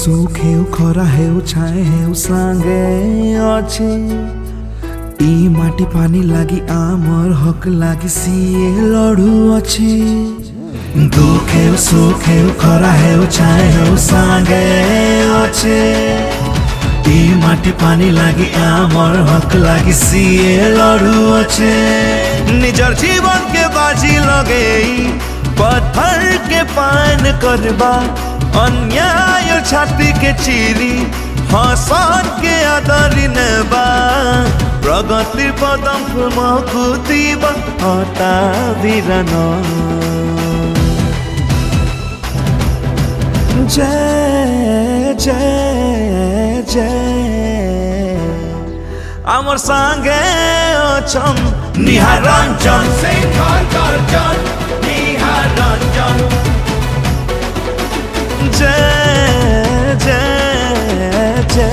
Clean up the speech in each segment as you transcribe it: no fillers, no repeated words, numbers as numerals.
सुख हेउ खरा हेउ छाए हेउ सांगे अच्छे ई माटी पानी लागी आमर हक लागी सीए लड़ू अच्छे दुख हेउ सुख हेउ खरा हेउ छाए हेउ सांगे अच्छे ई माटी पानी लागी आमर हक लागी सीए लड़ू अच्छे निजर जीवन के बाजी लगे पत्थर के पान करबा अन्याय छाती के चीरी हसन के आदरी नेबा प्रगति पदम फुमकुतीबा हता बिरन जय जय जय आमर संगे अछम निहारंजन शेखर गर्जन निहारंजन जय जय जय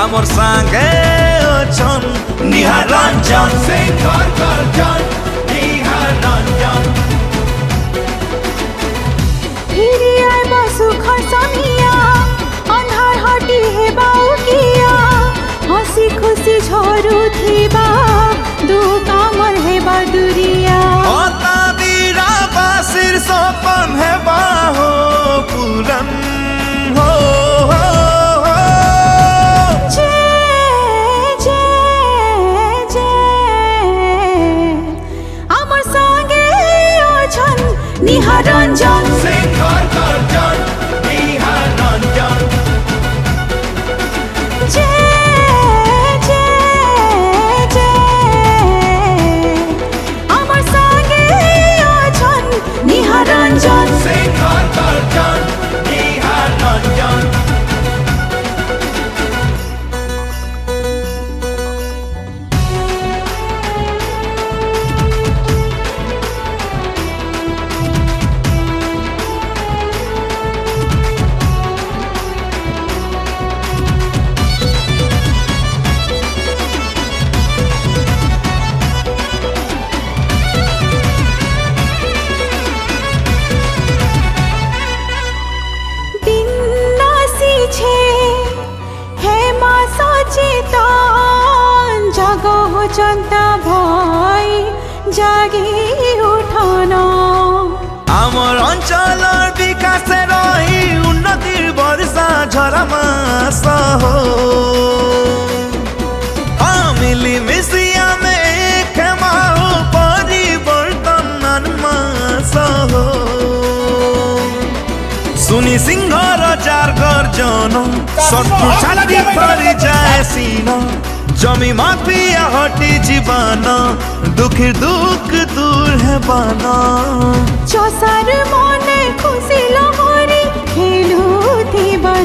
आमर संगे अछम निहारंजन शेखर गर्जन निहारंजन सुख समिया अन्हार हटी हे बाउकिया हसी खुशी झरू थीबा दुख आमर हे बादुरिया अता बीरा बासिर सपन हे बाहो पूरन हो जय जय जय आमर संगे अछन निहारंजन शेखर गर्जन निहारंजन जय जय जय आमर संगे अछन निहारंजन शेखर गर्जन निहारंजन जनता भाई जागी उठाना आमर अंचल विकास रही उन्नतिर वर्षा झरमास हो मिली मिसिया में खेमाओ परिवर्तन मास हो सुनी सिंहर चार गर्जन शत्रु छाती परि जाए सीना जमी माफिया हटी जीवन दुखी दुख दूर है बाना चौसार मने खुशी लहरी खेलू थी बन